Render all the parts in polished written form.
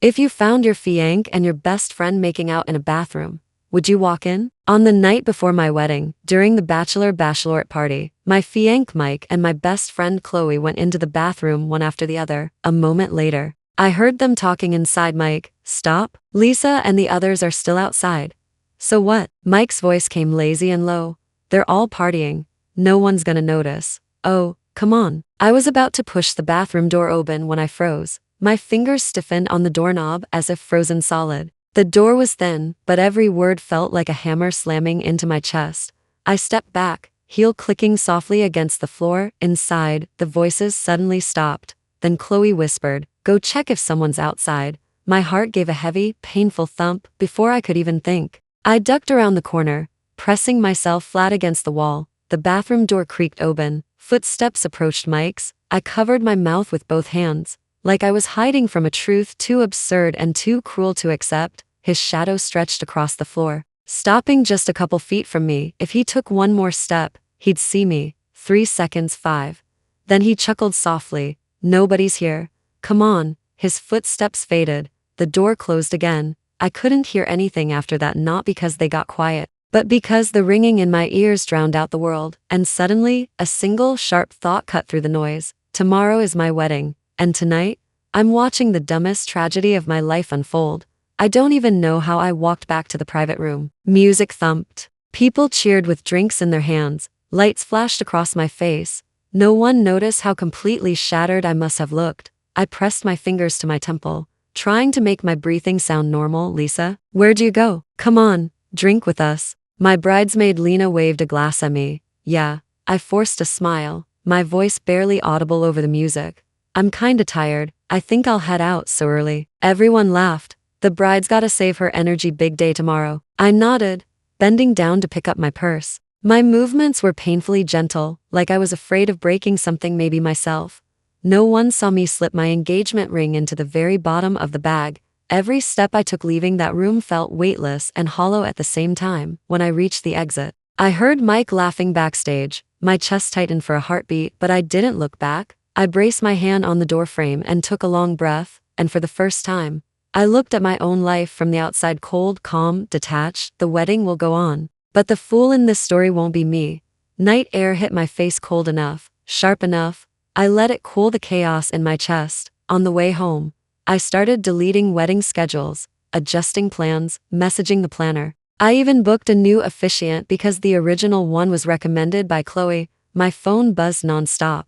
If you found your fiancé and your best friend making out in a bathroom, would you walk in? On the night before my wedding, during the bachelorette party, my fiancé Mike and my best friend Chloe went into the bathroom one after the other. A moment later, I heard them talking inside. Mike, stop. Lisa and the others are still outside. So what? Mike's voice came lazy and low. They're all partying. No one's gonna notice. Oh, come on. I was about to push the bathroom door open when I froze. My fingers stiffened on the doorknob as if frozen solid. The door was thin, but every word felt like a hammer slamming into my chest. I stepped back, heel clicking softly against the floor. Inside, the voices suddenly stopped. Then Chloe whispered, "Go check if someone's outside." My heart gave a heavy, painful thump before I could even think. I ducked around the corner, pressing myself flat against the wall. The bathroom door creaked open. Footsteps approached Mike's. I covered my mouth with both hands, like I was hiding from a truth too absurd and too cruel to accept. His shadow stretched across the floor, stopping just a couple feet from me. If he took one more step, he'd see me. 3 seconds, 5. Then he chuckled softly. "Nobody's here. Come on." His footsteps faded. The door closed again. I couldn't hear anything after that, not because they got quiet, but because the ringing in my ears drowned out the world. And suddenly, a single sharp thought cut through the noise. Tomorrow is my wedding, and tonight, I'm watching the dumbest tragedy of my life unfold. I don't even know how I walked back to the private room. Music thumped. People cheered with drinks in their hands. Lights flashed across my face. No one noticed how completely shattered I must have looked. I pressed my fingers to my temple, trying to make my breathing sound normal. "Lisa, where'd you go? Come on, drink with us." My bridesmaid Lena waved a glass at me. "Yeah." I forced a smile, my voice barely audible over the music. "I'm kinda tired. I think I'll head out so early." Everyone laughed. "The bride's gotta save her energy, big day tomorrow." I nodded, bending down to pick up my purse. My movements were painfully gentle, like I was afraid of breaking something, maybe myself. No one saw me slip my engagement ring into the very bottom of the bag. Every step I took leaving that room felt weightless and hollow at the same time. When I reached the exit, I heard Mike laughing backstage. My chest tightened for a heartbeat, but I didn't look back. I braced my hand on the doorframe and took a long breath, and for the first time, I looked at my own life from the outside, cold, calm, detached. The wedding will go on, but the fool in this story won't be me. Night air hit my face cold enough, sharp enough. I let it cool the chaos in my chest. On the way home, I started deleting wedding schedules, adjusting plans, messaging the planner. I even booked a new officiant because the original one was recommended by Chloe. My phone buzzed nonstop,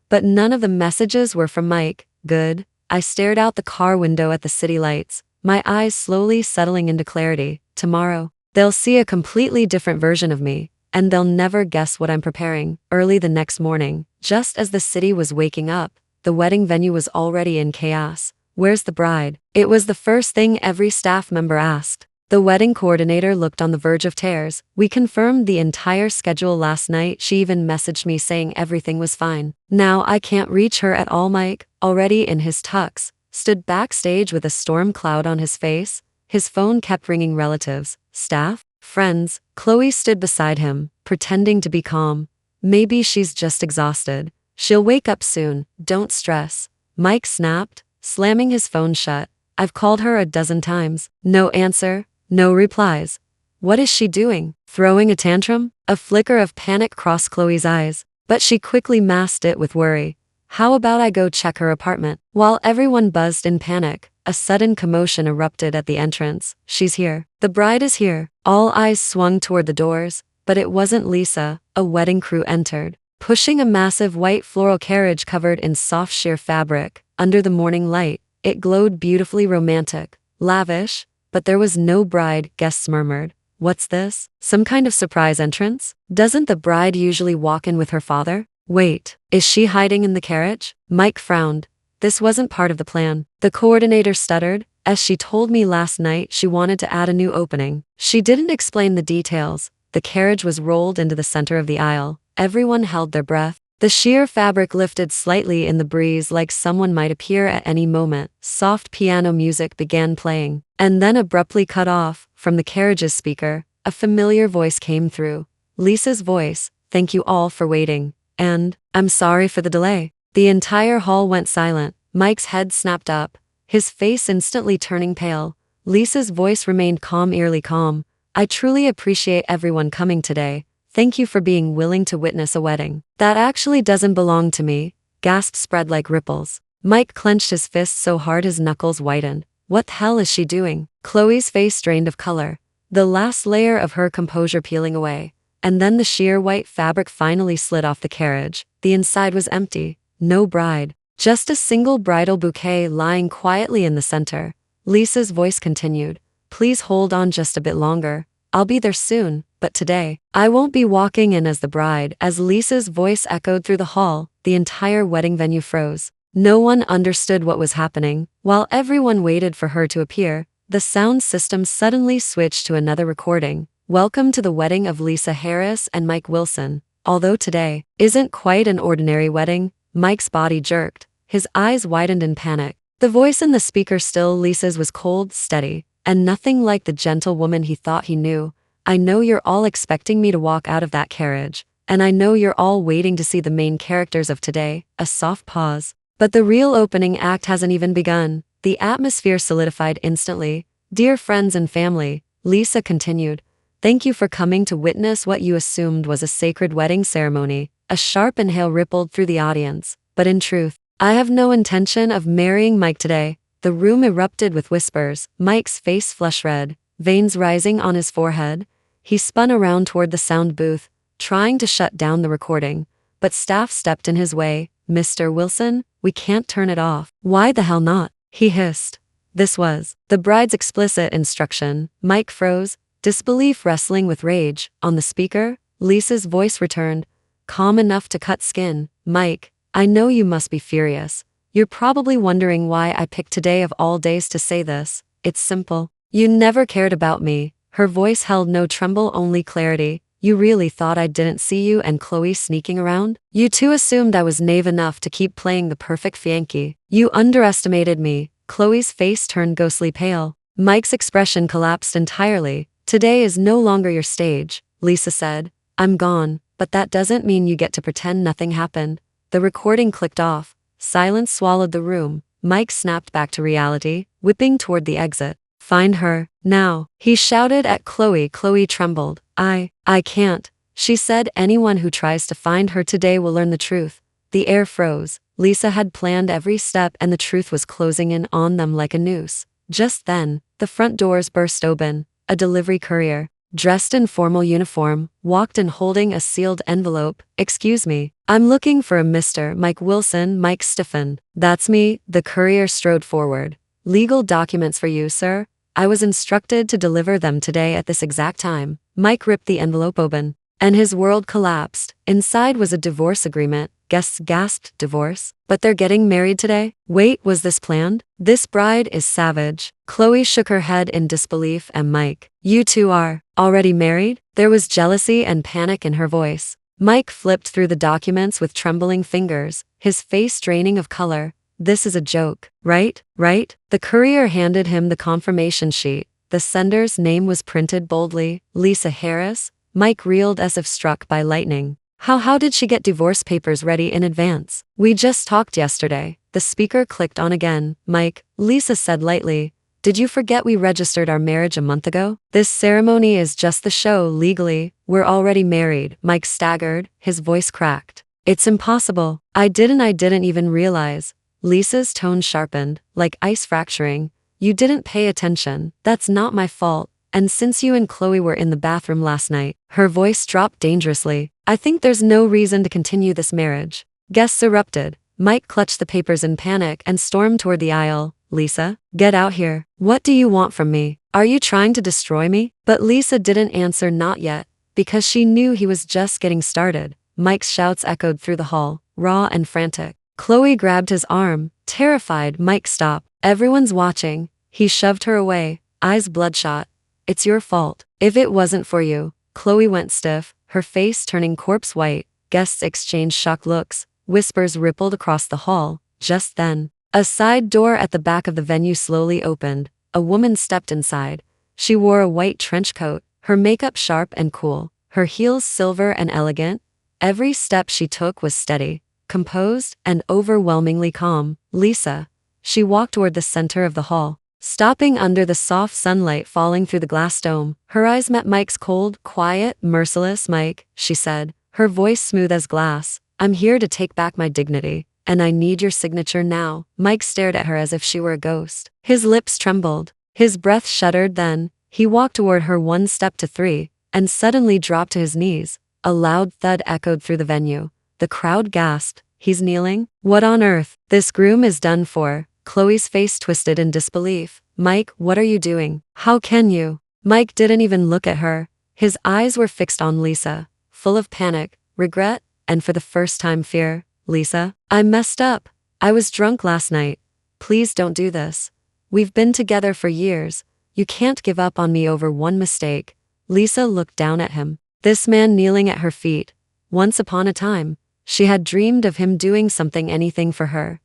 but none of the messages were from Mike. Good. I stared out the car window at the city lights, my eyes slowly settling into clarity. Tomorrow, they'll see a completely different version of me, and they'll never guess what I'm preparing. Early the next morning, just as the city was waking up, the wedding venue was already in chaos. "Where's the bride?" It was the first thing every staff member asked. The wedding coordinator looked on the verge of tears. "We confirmed the entire schedule last night." She even messaged me saying everything was fine. "Now I can't reach her at all." Mike, already in his tux, stood backstage with a storm cloud on his face. His phone kept ringing. Relatives, staff, friends. Chloe stood beside him, pretending to be calm. "Maybe she's just exhausted. She'll wake up soon. Don't stress." Mike snapped, slamming his phone shut. "I've called her a dozen times. No answer. No replies. What is she doing? Throwing a tantrum?" A flicker of panic crossed Chloe's eyes, but she quickly masked it with worry. "How about I go check her apartment?" While everyone buzzed in panic, a sudden commotion erupted at the entrance. "She's here. The bride is here." All eyes swung toward the doors, but it wasn't Lisa. A wedding crew entered, pushing a massive white floral carriage covered in soft sheer fabric. Under the morning light, it glowed beautifully romantic, lavish, but there was no bride. Guests murmured, "What's this? Some kind of surprise entrance? Doesn't the bride usually walk in with her father? Wait, is she hiding in the carriage?" Mike frowned. This wasn't part of the plan. The coordinator stuttered. "As she told me last night, she wanted to add a new opening." She didn't explain the details. The carriage was rolled into the center of the aisle. Everyone held their breath. The sheer fabric lifted slightly in the breeze, like someone might appear at any moment. Soft piano music began playing, and then abruptly cut off. From the carriage's speaker, a familiar voice came through. Lisa's voice. "Thank you all for waiting. And, I'm sorry for the delay." The entire hall went silent. Mike's head snapped up. his face instantly turning pale. Lisa's voice remained calm, eerily calm. I truly appreciate everyone coming today. Thank you for being willing to witness a wedding that actually doesn't belong to me. Gasps spread like ripples. Mike clenched his fists so hard his knuckles whitened. What the hell is she doing? Chloe's face drained of color, the last layer of her composure peeling away. And then the sheer white fabric finally slid off the carriage. The inside was empty. No bride. Just a single bridal bouquet lying quietly in the center. Lisa's voice continued. Please hold on just a bit longer. I'll be there soon, but today, I won't be walking in as the bride. As Lisa's voice echoed through the hall, the entire wedding venue froze. No one understood what was happening. While everyone waited for her to appear, the sound system suddenly switched to another recording. Welcome to the wedding of Lisa Harris and Mike Wilson. Although today isn't quite an ordinary wedding, Mike's body jerked. His eyes widened in panic. The voice in the speaker, still Lisa's, was cold, steady, and nothing like the gentle woman he thought he knew. I know you're all expecting me to walk out of that carriage, and I know you're all waiting to see the main characters of today. A soft pause. But the real opening act hasn't even begun. The atmosphere solidified instantly. Dear friends and family, Lisa continued, thank you for coming to witness what you assumed was a sacred wedding ceremony. A sharp inhale rippled through the audience. But in truth, I have no intention of marrying Mike today. The room erupted with whispers. Mike's face flushed red, veins rising on his forehead. He spun around toward the sound booth, trying to shut down the recording. But staff stepped in his way. Mr. Wilson, we can't turn it off. Why the hell not? He hissed. This was the bride's explicit instruction. Mike froze, disbelief wrestling with rage. On the speaker, Lisa's voice returned, calm enough to cut skin. Mike, I know you must be furious. You're probably wondering why I picked today of all days to say this. It's simple. You never cared about me. Her voice held no tremble, only clarity. You really thought I didn't see you and Chloe sneaking around? You too assumed I was naive enough to keep playing the perfect fiancé. You underestimated me. Chloe's face turned ghostly pale. Mike's expression collapsed entirely. Today is no longer your stage, Lisa said. I'm gone, but that doesn't mean you get to pretend nothing happened. The recording clicked off. Silence swallowed the room. Mike snapped back to reality, whipping toward the exit. Find her, now, he shouted at Chloe. Chloe trembled. I can't, she said. Anyone who tries to find her today will learn the truth. The air froze. Lisa had planned every step and the truth was closing in on them like a noose. Just then, the front doors burst open. A delivery courier, dressed in formal uniform, walked in holding a sealed envelope. Excuse me, I'm looking for a Mr. Mike Wilson. Mike stiffened. That's me. The courier strode forward. Legal documents for you, sir. I was instructed to deliver them today at this exact time. Mike ripped the envelope open, and his world collapsed. Inside was a divorce agreement. Guests gasped. Divorce? But they're getting married today? Wait, was this planned? This bride is savage. Chloe shook her head in disbelief. And Mike, you two are already married? There was jealousy and panic in her voice. Mike flipped through the documents with trembling fingers, his face draining of color. This is a joke, right? Right? The courier handed him the confirmation sheet. The sender's name was printed boldly, Lisa Harris. Mike reeled as if struck by lightning. How did she get divorce papers ready in advance? We just talked yesterday. The speaker clicked on again. Mike, Lisa said lightly, did you forget we registered our marriage a month ago? This ceremony is just the show. Legally, we're already married. Mike staggered, his voice cracked. It's impossible. I didn't even realize. Lisa's tone sharpened, like ice fracturing. You didn't pay attention. That's not my fault. And since you and Chloe were in the bathroom last night, her voice dropped dangerously. I think there's no reason to continue this marriage. Guests erupted. Mike clutched the papers in panic and stormed toward the aisle. Lisa, get out here. What do you want from me? Are you trying to destroy me? But Lisa didn't answer, not yet, because she knew he was just getting started. Mike's shouts echoed through the hall, raw and frantic. Chloe grabbed his arm, terrified. Mike, stop. Everyone's watching. He shoved her away, eyes bloodshot. It's your fault. If it wasn't for you. Chloe went stiff, her face turning corpse white. Guests exchanged shocked looks. Whispers rippled across the hall. Just then, a side door at the back of the venue slowly opened. A woman stepped inside. She wore a white trench coat, her makeup sharp and cool, her heels silver and elegant. Every step she took was steady, composed, and overwhelmingly calm. Lisa, she walked toward the center of the hall. Stopping under the soft sunlight falling through the glass dome, her eyes met Mike's cold, quiet, merciless. "Mike," she said, her voice smooth as glass, "I'm here to take back my dignity, and I need your signature now." Mike stared at her as if she were a ghost. His lips trembled. His breath shuddered. Then, he walked toward her 1 step to 3, and suddenly dropped to his knees. A loud thud echoed through the venue. The crowd gasped. "He's kneeling? What on earth? This groom is done for." Chloe's face twisted in disbelief. "Mike, what are you doing? How can you?" Mike didn't even look at her. His eyes were fixed on Lisa, full of panic, regret, and for the first time fear. "Lisa, I messed up. I was drunk last night. Please don't do this. We've been together for years. You can't give up on me over one mistake." Lisa looked down at him. This man kneeling at her feet. Once upon a time, she had dreamed of him doing something, anything for her.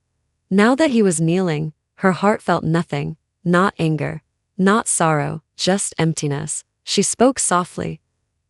Now that he was kneeling, her heart felt nothing, not anger, not sorrow, just emptiness. She spoke softly.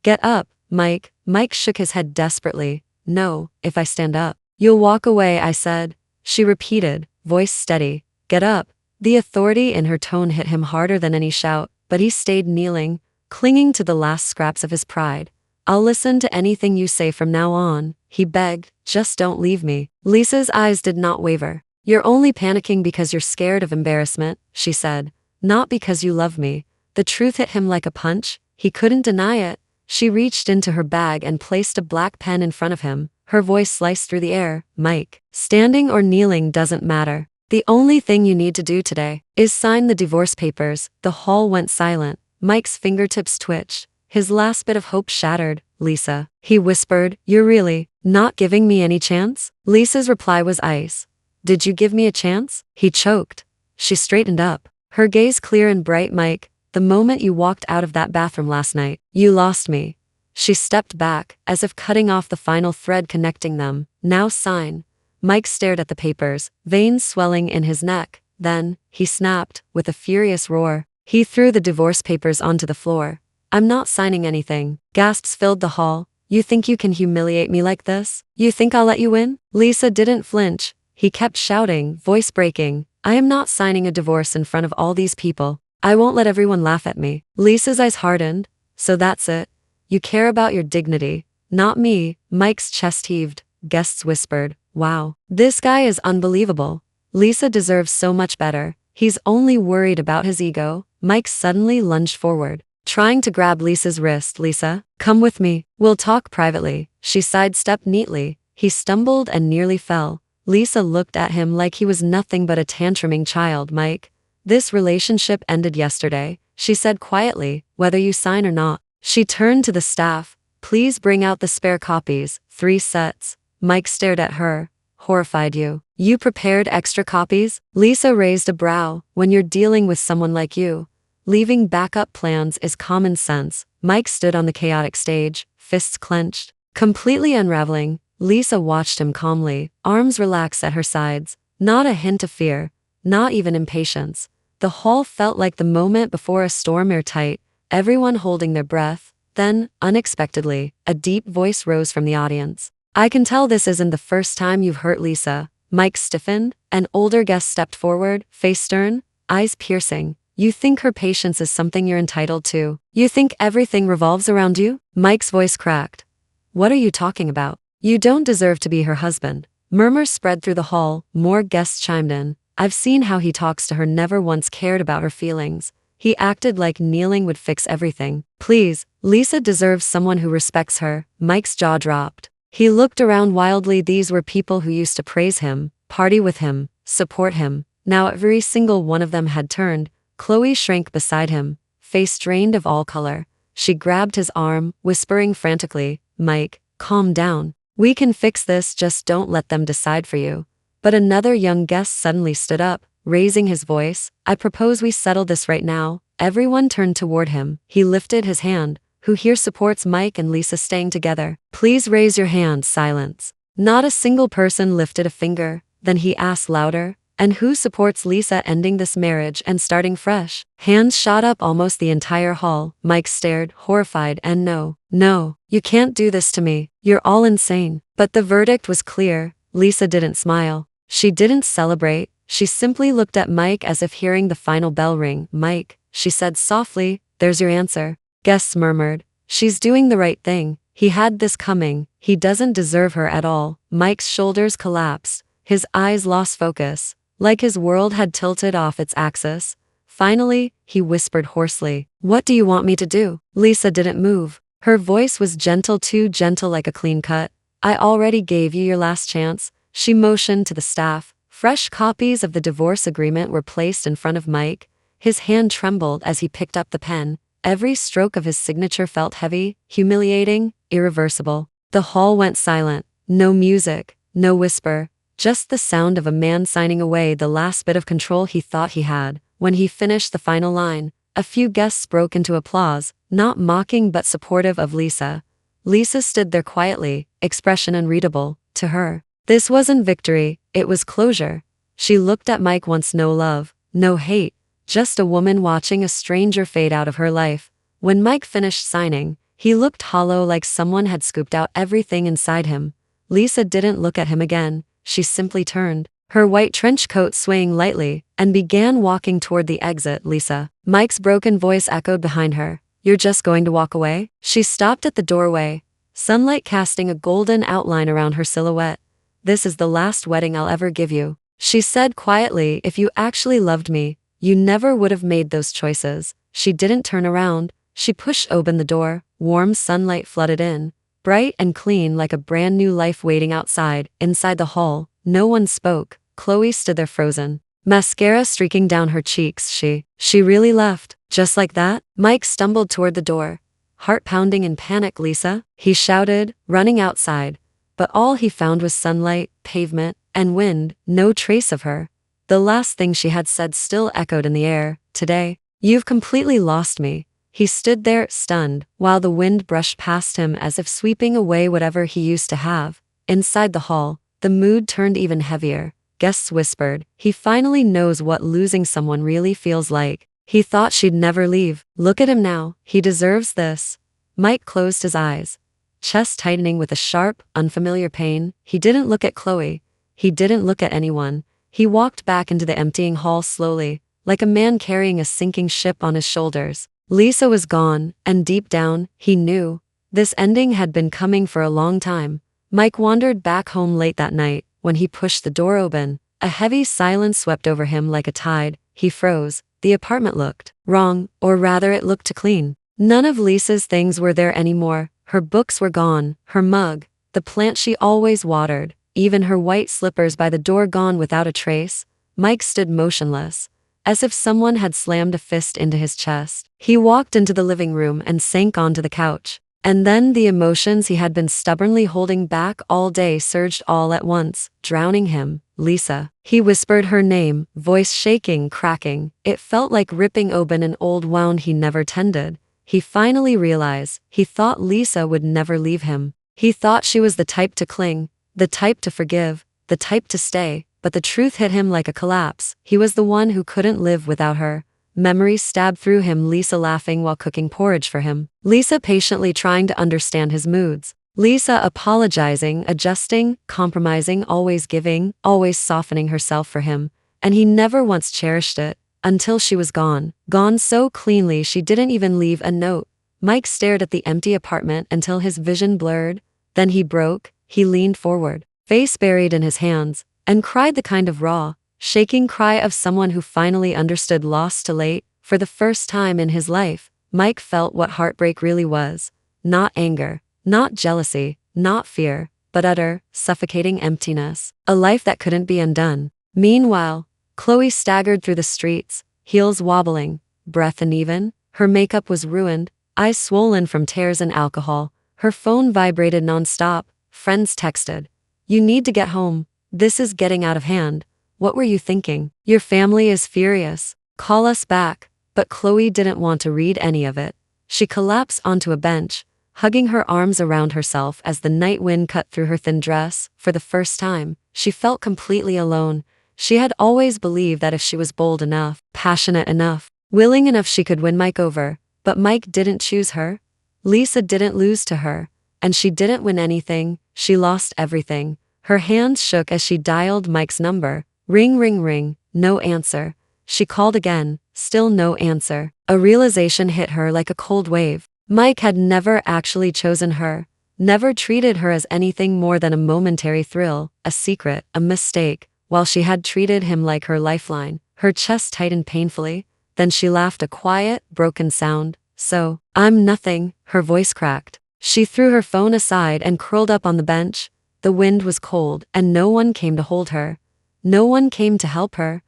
"Get up, Mike." Mike shook his head desperately. "No, if I stand up, you'll walk away," I said. She repeated, voice steady. "Get up." The authority in her tone hit him harder than any shout, but he stayed kneeling, clinging to the last scraps of his pride. "I'll listen to anything you say from now on," he begged. "Just don't leave me." Lisa's eyes did not waver. "You're only panicking because you're scared of embarrassment," she said. "Not because you love me." The truth hit him like a punch. He couldn't deny it. She reached into her bag and placed a black pen in front of him. Her voice sliced through the air. "Mike, standing or kneeling doesn't matter. The only thing you need to do today is sign the divorce papers." The hall went silent. Mike's fingertips twitched. His last bit of hope shattered. "Lisa," he whispered, "you're really not giving me any chance?" Lisa's reply was ice. "Did you give me a chance?" He choked. She straightened up, her gaze clear and bright. "Mike, the moment you walked out of that bathroom last night, you lost me." She stepped back, as if cutting off the final thread connecting them. "Now sign." Mike stared at the papers, veins swelling in his neck. Then, he snapped, with a furious roar. He threw the divorce papers onto the floor. "I'm not signing anything." Gasps filled the hall. "You think you can humiliate me like this? You think I'll let you win?" Lisa didn't flinch. He kept shouting, voice breaking. "I am not signing a divorce in front of all these people. I won't let everyone laugh at me." Lisa's eyes hardened. "So that's it. You care about your dignity, not me." Mike's chest heaved. Guests whispered, "Wow, this guy is unbelievable. Lisa deserves so much better. He's only worried about his ego." Mike suddenly lunged forward, trying to grab Lisa's wrist. "Lisa, come with me. We'll talk privately." She sidestepped neatly. He stumbled and nearly fell. Lisa looked at him like he was nothing but a tantruming child. "Mike, this relationship ended yesterday," she said quietly, "whether you sign or not." She turned to the staff. "Please bring out the spare copies, 3 sets." Mike stared at her, horrified. You prepared extra copies?" Lisa raised a brow. "When you're dealing with someone like you, leaving backup plans is common sense." Mike stood on the chaotic stage, fists clenched, completely unraveling. Lisa watched him calmly, arms relaxed at her sides. Not a hint of fear, not even impatience. The hall felt like the moment before a storm, airtight, everyone holding their breath. Then, unexpectedly, a deep voice rose from the audience. "I can tell this isn't the first time you've hurt Lisa." Mike stiffened. An older guest stepped forward, face stern, eyes piercing. "You think her patience is something you're entitled to? You think everything revolves around you?" Mike's voice cracked. "What are you talking about? You don't deserve to be her husband." Murmurs spread through the hall. More guests chimed in. "I've seen how he talks to her, never once cared about her feelings. He acted like kneeling would fix everything." "Please, Lisa deserves someone who respects her." Mike's jaw dropped. He looked around wildly. These were people who used to praise him, party with him, support him. Now every single one of them had turned. Chloe shrank beside him, face drained of all color. She grabbed his arm, whispering frantically, "Mike, calm down. We can fix this, just don't let them decide for you." But another young guest suddenly stood up, raising his voice. "I propose we settle this right now." Everyone turned toward him. He lifted his hand. "Who here supports Mike and Lisa staying together? Please raise your hand." Silence. Not a single person lifted a finger. Then he asked louder, "And who supports Lisa ending this marriage and starting fresh?" Hands shot up almost the entire hall. Mike stared, horrified, and "No, you can't do this to me. You're all insane." But the verdict was clear. Lisa didn't smile. She didn't celebrate. She simply looked at Mike as if hearing the final bell ring. "Mike," she said softly, "there's your answer." Guests murmured, "She's doing the right thing. He had this coming. He doesn't deserve her at all." Mike's shoulders collapsed. His eyes lost focus, like his world had tilted off its axis. Finally, he whispered hoarsely, "What do you want me to do?" Lisa didn't move. Her voice was gentle, too gentle, like a clean cut. "I already gave you your last chance." She motioned to the staff. Fresh copies of the divorce agreement were placed in front of Mike. His hand trembled as he picked up the pen. Every stroke of his signature felt heavy, humiliating, irreversible. The hall went silent. No music, no whisper, just the sound of a man signing away the last bit of control he thought he had. When he finished the final line, a few guests broke into applause, not mocking but supportive of Lisa. Lisa stood there quietly, expression unreadable. To her, this wasn't victory, it was closure. She looked at Mike once, no love, no hate, just a woman watching a stranger fade out of her life. When Mike finished signing, he looked hollow, like someone had scooped out everything inside him. Lisa didn't look at him again, she simply turned, her white trench coat swaying lightly, and began walking toward the exit. "Lisa." Mike's broken voice echoed behind her. "You're just going to walk away?" She stopped at the doorway, sunlight casting a golden outline around her silhouette. "This is the last wedding I'll ever give you," she said quietly. "If you actually loved me, you never would have made those choices." She didn't turn around. She pushed open the door. Warm sunlight flooded in, bright and clean, like a brand new life waiting outside. Inside the hall, no one spoke. Chloe stood there frozen, mascara streaking down her cheeks. She really left, just like that? Mike stumbled toward the door, heart pounding in panic. "Lisa," he shouted, running outside. But all he found was sunlight, pavement, and wind, no trace of her. The last thing she had said still echoed in the air. "Today, you've completely lost me." He stood there, stunned, while the wind brushed past him as if sweeping away whatever he used to have. Inside the hall, the mood turned even heavier. Guests whispered, "He finally knows what losing someone really feels like. He thought she'd never leave. Look at him now, he deserves this." Mike closed his eyes, chest tightening with a sharp, unfamiliar pain. He didn't look at Chloe. He didn't look at anyone. He walked back into the emptying hall slowly, like a man carrying a sinking ship on his shoulders. Lisa was gone, and deep down, he knew this ending had been coming for a long time. Mike wandered back home late that night. When he pushed the door open, a heavy silence swept over him like a tide. He froze. The apartment looked wrong, or rather it looked too clean. None of Lisa's things were there anymore. Her books were gone, her mug, the plant she always watered, even her white slippers by the door gone without a trace. Mike stood motionless, as if someone had slammed a fist into his chest. He walked into the living room and sank onto the couch. And then the emotions he had been stubbornly holding back all day surged all at once, drowning him. "Lisa." He whispered her name, voice shaking, cracking. It felt like ripping open an old wound he never tended. He finally realized, he thought Lisa would never leave him. He thought she was the type to cling, the type to forgive, the type to stay. But the truth hit him like a collapse. He was the one who couldn't live without her. Memories stabbed through him. Lisa laughing while cooking porridge for him. Lisa patiently trying to understand his moods. Lisa apologizing, adjusting, compromising, always giving, always softening herself for him. And he never once cherished it. Until she was gone. Gone so cleanly she didn't even leave a note. Mike stared at the empty apartment until his vision blurred. Then he broke. He leaned forward, face buried in his hands, and cried the kind of raw, shaking cry of someone who finally understood loss too late. For the first time in his life, Mike felt what heartbreak really was. Not anger, not jealousy, not fear, but utter, suffocating emptiness. A life that couldn't be undone. Meanwhile, Chloe staggered through the streets, heels wobbling, breath uneven. Her makeup was ruined, eyes swollen from tears and alcohol. Her phone vibrated nonstop. Friends texted, "You need to get home. This is getting out of hand. What were you thinking? Your family is furious. Call us back." But Chloe didn't want to read any of it. She collapsed onto a bench, hugging her arms around herself as the night wind cut through her thin dress. For the first time, she felt completely alone. She had always believed that if she was bold enough, passionate enough, willing enough, she could win Mike over. But Mike didn't choose her. Lisa didn't lose to her. And she didn't win anything. She lost everything. Her hands shook as she dialed Mike's number. Ring, ring, ring. no answer. She called again, still no answer. A realization hit her like a cold wave. Mike had never actually chosen her, never treated her as anything more than a momentary thrill, a secret, a mistake, while she had treated him like her lifeline. Her chest tightened painfully. Then she laughed, a quiet, broken sound. So, I'm nothing, her voice cracked. She threw her phone aside and curled up on the bench. The wind was cold, and no one came to hold her. No one came to help her.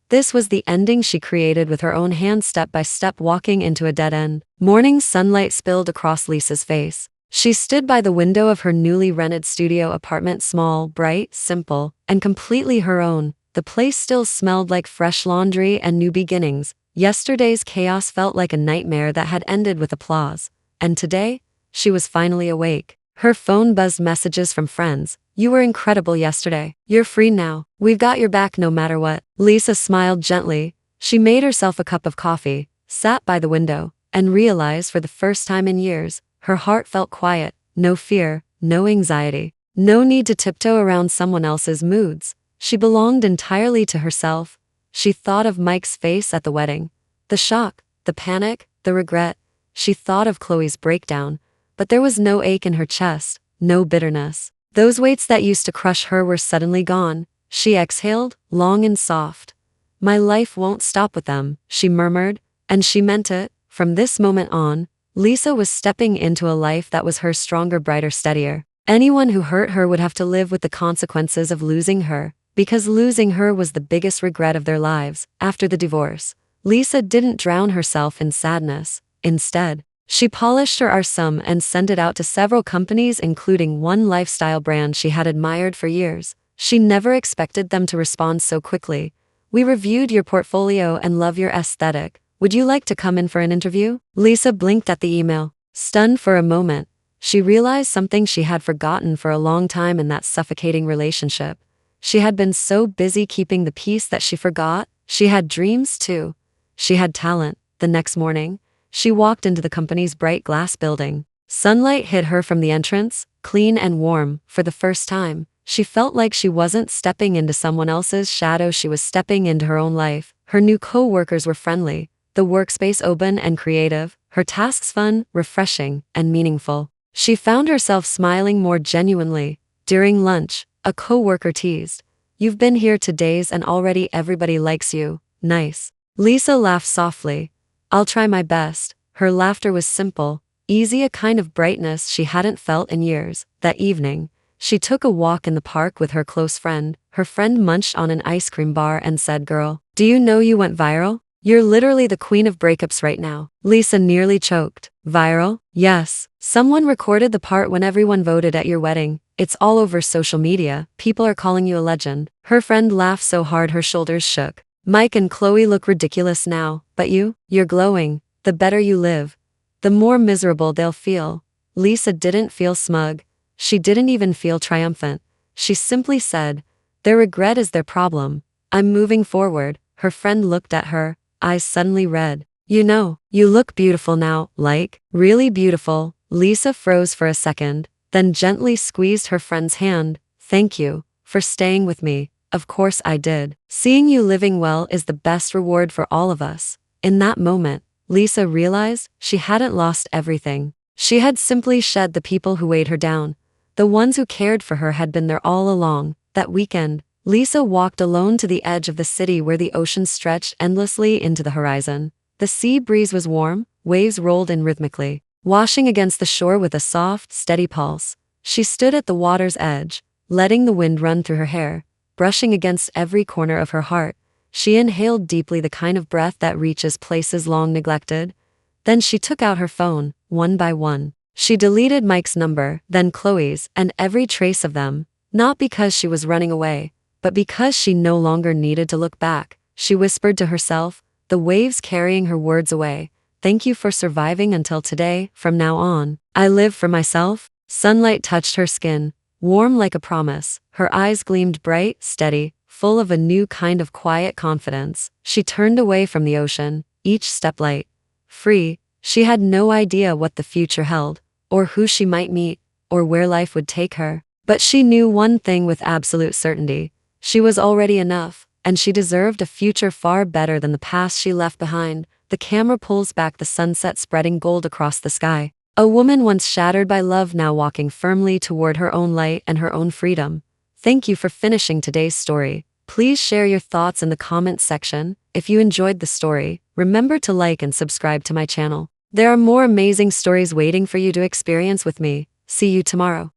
This was the ending she created with her own hands, step by step, walking into a dead end. Morning sunlight spilled across Lisa's face. She stood by the window of her newly rented studio apartment, small, bright, simple, and completely her own. The place still smelled like fresh laundry and new beginnings. Yesterday's chaos felt like a nightmare that had ended with applause. And today, she was finally awake. Her phone buzzed, messages from friends. You were incredible yesterday. You're free now. We've got your back no matter what. Lisa smiled gently. She made herself a cup of coffee, sat by the window, and realized for the first time in years, her heart felt quiet. No fear, no anxiety, no need to tiptoe around someone else's moods. She belonged entirely to herself. She thought of Mike's face at the wedding. The shock, the panic, the regret. She thought of Chloe's breakdown. But there was no ache in her chest, no bitterness. Those weights that used to crush her were suddenly gone. She exhaled, long and soft. My life won't stop with them, she murmured, and she meant it. From this moment on, Lisa was stepping into a life that was hers, stronger, brighter, steadier. Anyone who hurt her would have to live with the consequences of losing her, because losing her was the biggest regret of their lives. After the divorce, Lisa didn't drown herself in sadness. Instead, she polished her resume and sent it out to several companies, including one lifestyle brand she had admired for years. She never expected them to respond so quickly. We reviewed your portfolio and love your aesthetic. Would you like to come in for an interview? Lisa blinked at the email. Stunned for a moment, she realized something she had forgotten for a long time in that suffocating relationship. She had been so busy keeping the peace that she forgot she had dreams too. She had talent. The next morning, she walked into the company's bright glass building. Sunlight hit her from the entrance, clean and warm. For the first time, she felt like she wasn't stepping into someone else's shadow, she was stepping into her own life. Her new co-workers were friendly, the workspace open and creative, her tasks fun, refreshing, and meaningful. She found herself smiling more genuinely. During lunch, a co-worker teased, "You've been here 2 days and already everybody likes you. Nice." Lisa laughed softly. "I'll try my best." Her laughter was simple, easy, a kind of brightness she hadn't felt in years. That evening, she took a walk in the park with her close friend. Her friend munched on an ice cream bar and said, "Girl, do you know you went viral? You're literally the queen of breakups right now." Lisa nearly choked. "Viral?" "Yes. Someone recorded the part when everyone voted at your wedding. It's all over social media. People are calling you a legend." Her friend laughed so hard her shoulders shook. "Mike and Chloe look ridiculous now, but you're glowing. The better you live, the more miserable they'll feel." Lisa didn't feel smug. She didn't even feel triumphant. She simply said, "Their regret is their problem. I'm moving forward." Her friend looked at her, eyes suddenly red. "You know, you look beautiful now, like, really beautiful." Lisa froze for a second, then gently squeezed her friend's hand. "Thank you for staying with me." "Of course I did. Seeing you living well is the best reward for all of us." In that moment, Lisa realized she hadn't lost everything. She had simply shed the people who weighed her down. The ones who cared for her had been there all along. That weekend, Lisa walked alone to the edge of the city where the ocean stretched endlessly into the horizon. The sea breeze was warm, waves rolled in rhythmically, washing against the shore with a soft, steady pulse. She stood at the water's edge, letting the wind run through her hair, brushing against every corner of her heart. She inhaled deeply, the kind of breath that reaches places long neglected. Then she took out her phone, one by one. She deleted Mike's number, then Chloe's, and every trace of them, not because she was running away, but because she no longer needed to look back. She whispered to herself, the waves carrying her words away. "Thank you for surviving until today. From now on, I live for myself." Sunlight touched her skin, warm like a promise. Her eyes gleamed bright, steady, full of a new kind of quiet confidence. She turned away from the ocean, each step light, free. She had no idea what the future held, or who she might meet, or where life would take her. But she knew one thing with absolute certainty. She was already enough, and she deserved a future far better than the past she left behind. The camera pulls back, the sunset spreading gold across the sky. A woman once shattered by love now walking firmly toward her own light and her own freedom. Thank you for finishing today's story. Please share your thoughts in the comments section. If you enjoyed the story, remember to like and subscribe to my channel. There are more amazing stories waiting for you to experience with me. See you tomorrow.